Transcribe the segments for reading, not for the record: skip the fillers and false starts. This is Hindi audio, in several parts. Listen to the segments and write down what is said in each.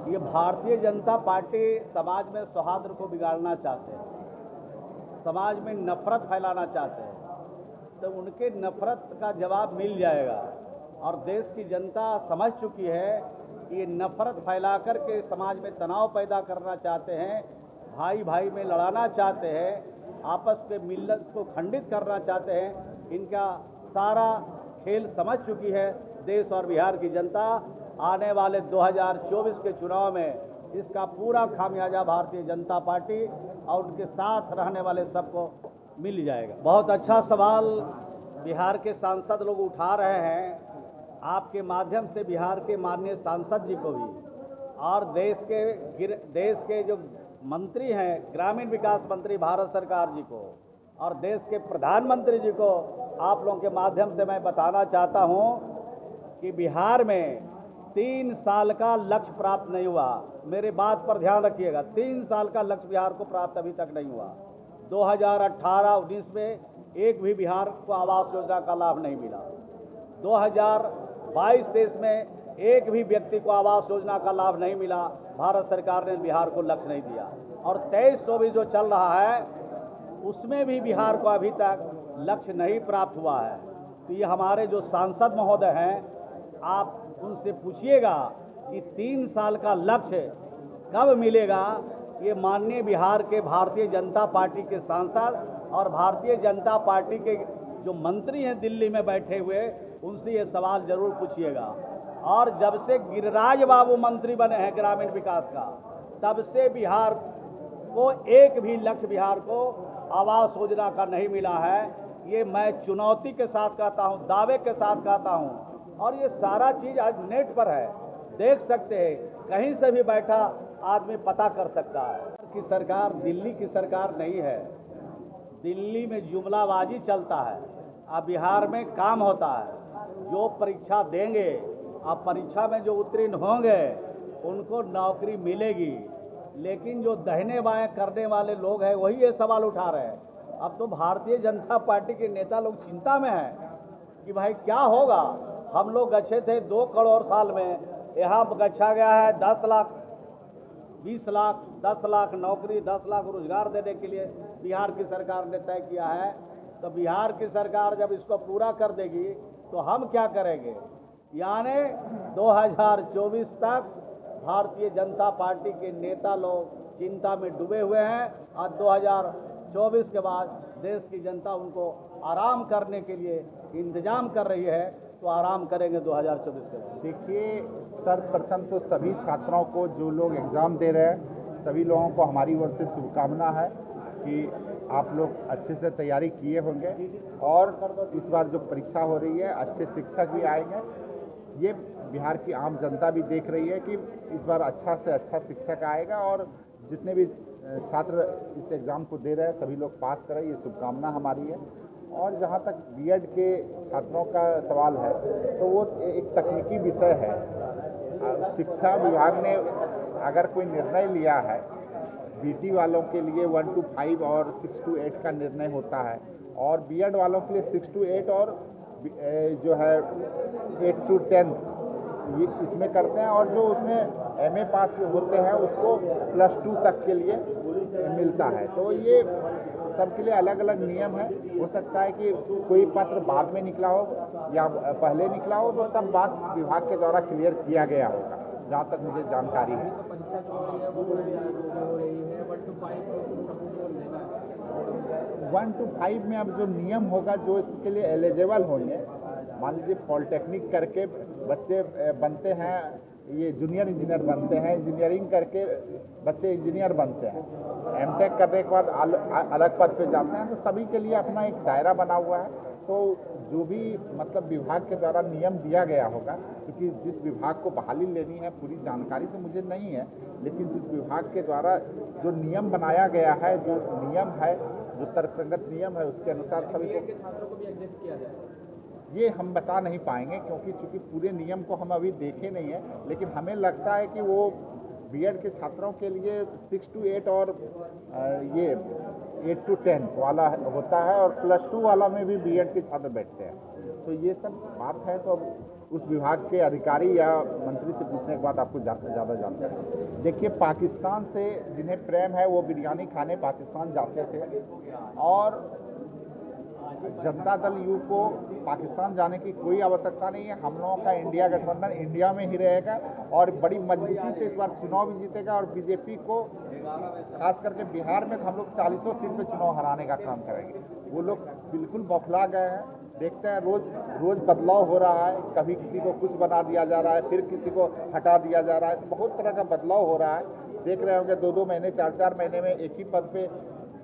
ये भारतीय जनता पार्टी समाज में सौहार्द को बिगाड़ना चाहते हैं, समाज में नफरत फैलाना चाहते हैं, तो उनके नफरत का जवाब मिल जाएगा। और देश की जनता समझ चुकी है कि ये नफरत फैला कर के समाज में तनाव पैदा करना चाहते हैं, भाई भाई में लड़ाना चाहते हैं, आपस के मिल्लत को खंडित करना चाहते हैं। इनका सारा खेल समझ चुकी है देश और बिहार की जनता। आने वाले 2024 के चुनाव में इसका पूरा खामियाजा भारतीय जनता पार्टी और उनके साथ रहने वाले सबको मिल जाएगा। बहुत अच्छा सवाल बिहार के सांसद लोग उठा रहे हैं। आपके माध्यम से बिहार के माननीय सांसद जी को भी और देश के जो मंत्री हैं, ग्रामीण विकास मंत्री भारत सरकार जी को और देश के प्रधानमंत्री जी को आप लोगों के माध्यम से मैं बताना चाहता हूं कि बिहार में 3 साल का लक्ष्य प्राप्त नहीं हुआ। मेरे बात पर ध्यान रखिएगा, 3 साल का लक्ष्य बिहार को प्राप्त अभी तक नहीं हुआ। 2018-19 में एक भी बिहार को आवास योजना का लाभ नहीं मिला। 2022-23 में एक भी व्यक्ति को आवास योजना का लाभ नहीं मिला। भारत सरकार ने बिहार को लक्ष्य नहीं दिया। और 23-24 जो चल रहा है उसमें भी बिहार को अभी तक लक्ष्य नहीं प्राप्त हुआ है। तो ये हमारे जो सांसद महोदय हैं, आप उनसे पूछिएगा कि 3 साल का लक्ष्य कब मिलेगा। ये माननीय बिहार के भारतीय जनता पार्टी के सांसद और भारतीय जनता पार्टी के जो मंत्री हैं दिल्ली में बैठे हुए, उनसे ये सवाल जरूर पूछिएगा। और जब से गिरिराज बाबू मंत्री बने हैं ग्रामीण विकास का, तब से बिहार को एक भी लक्ष्य बिहार को आवास योजना का नहीं मिला है। ये मैं चुनौती के साथ कहता हूँ, दावे के साथ कहता हूँ। और ये सारा चीज़ आज नेट पर है, देख सकते हैं, कहीं से भी बैठा आदमी पता कर सकता है कि सरकार दिल्ली की सरकार नहीं है। दिल्ली में जुमलाबाजी चलता है, अब बिहार में काम होता है। जो परीक्षा देंगे, अब परीक्षा में जो उत्तीर्ण होंगे उनको नौकरी मिलेगी। लेकिन जो दहने बाएं करने वाले लोग हैं वही ये सवाल उठा रहे हैं। अब तो भारतीय जनता पार्टी के नेता लोग चिंता में हैं कि भाई क्या होगा। हम लोग गच्छे थे 2 करोड़ साल में, यहाँ गच्छा गया है 10 लाख, 20 लाख, 10 लाख नौकरी, 10 लाख रोजगार देने के लिए बिहार की सरकार ने तय किया है। तो बिहार की सरकार जब इसको पूरा कर देगी तो हम क्या करेंगे। यानी 2024 तक भारतीय जनता पार्टी के नेता लोग चिंता में डूबे हुए हैं और 2024 के बाद देश की जनता उनको आराम करने के लिए इंतजाम कर रही है। तो आराम करेंगे 2024 के बाद। देखिए, सर्वप्रथम तो सभी छात्रों को, जो लोग एग्ज़ाम दे रहे हैं, सभी लोगों को हमारी ओर से शुभकामना है कि आप लोग अच्छे से तैयारी किए होंगे और इस बार जो परीक्षा हो रही है अच्छे शिक्षक भी आएंगे। ये बिहार की आम जनता भी देख रही है कि इस बार अच्छा से अच्छा शिक्षक आएगा और जितने भी छात्र इस एग्ज़ाम को दे रहे हैं सभी लोग पास करें, ये शुभकामना हमारी है। और जहाँ तक बीएड के छात्रों का सवाल है तो वो एक तकनीकी विषय है। शिक्षा विभाग ने अगर कोई निर्णय लिया है, बीटी वालों के लिए 1 to 5 और 6 to 8 का निर्णय होता है और बीएड वालों के लिए 6 to 8 और जो है 8 to 10 ये इसमें करते हैं। और जो उसमें एमए पास होते हैं उसको +2 तक के लिए मिलता है। तो ये सबके लिए अलग अलग नियम है। हो सकता है कि कोई पत्र बाद में निकला हो या पहले निकला हो, तो सब बात विभाग के द्वारा क्लियर किया गया होगा, जहाँ तक मुझे जानकारी है। 1 to 5 में अब जो नियम होगा, जो इसके लिए एलिजिबल होंगे, मान लीजिए पॉलिटेक्निक करके बच्चे बनते हैं, ये जूनियर इंजीनियर बनते हैं, इंजीनियरिंग करके बच्चे इंजीनियर बनते हैं, एमटेक करने के बाद अलग पद पे जाते हैं। तो सभी के लिए अपना एक दायरा बना हुआ है। तो जो भी मतलब विभाग के द्वारा नियम दिया गया होगा, क्योंकि जिस विभाग को बहाली लेनी है पूरी जानकारी तो मुझे नहीं है, लेकिन जिस विभाग के द्वारा जो नियम बनाया गया है, जो नियम है, जो तर्कसंगत नियम है, उसके अनुसार सभी छात्रों को भी एडजस्ट किया जाए। ये हम बता नहीं पाएंगे क्योंकि चूंकि पूरे नियम को हम अभी देखे नहीं है, लेकिन हमें लगता है कि वो बीएड के छात्रों के लिए 6 to 8 और ये 8 to 10 वाला होता है और +2 वाला में भी बीएड के छात्र बैठते हैं। तो ये सब बात है। तो अब उस विभाग के अधिकारी या मंत्री से पूछने के बाद आपको ज़्यादा जानकारी। देखिए, पाकिस्तान से जिन्हें प्रेम है वो बिरयानी खाने पाकिस्तान जाते थे और जनता दल यू को पाकिस्तान जाने की कोई आवश्यकता नहीं है। हम लोगों का इंडिया गठबंधन इंडिया में ही रहेगा और बड़ी मजबूती से इस बार चुनाव भी जीतेगा और बीजेपी को खास करके बिहार में हम लोग 40 सीट पे चुनाव हराने का काम करेंगे। वो लोग बिल्कुल बौखला गए हैं। देखते हैं रोज बदलाव हो रहा है, कभी किसी को कुछ बना दिया जा रहा है, फिर किसी को हटा दिया जा रहा है, तो बहुत तरह का बदलाव हो रहा है। देख रहे होंगे 2-2 महीने 4-4 महीने में एक ही पद पे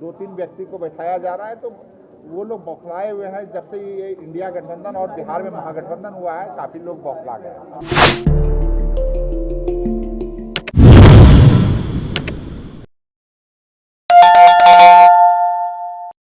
2-3 व्यक्ति को बैठाया जा रहा है। तो वो लोग बौखलाए हुए हैं। जब से ये इंडिया गठबंधन और बिहार में महागठबंधन हुआ है, काफ़ी लोग बौखला गए हैं।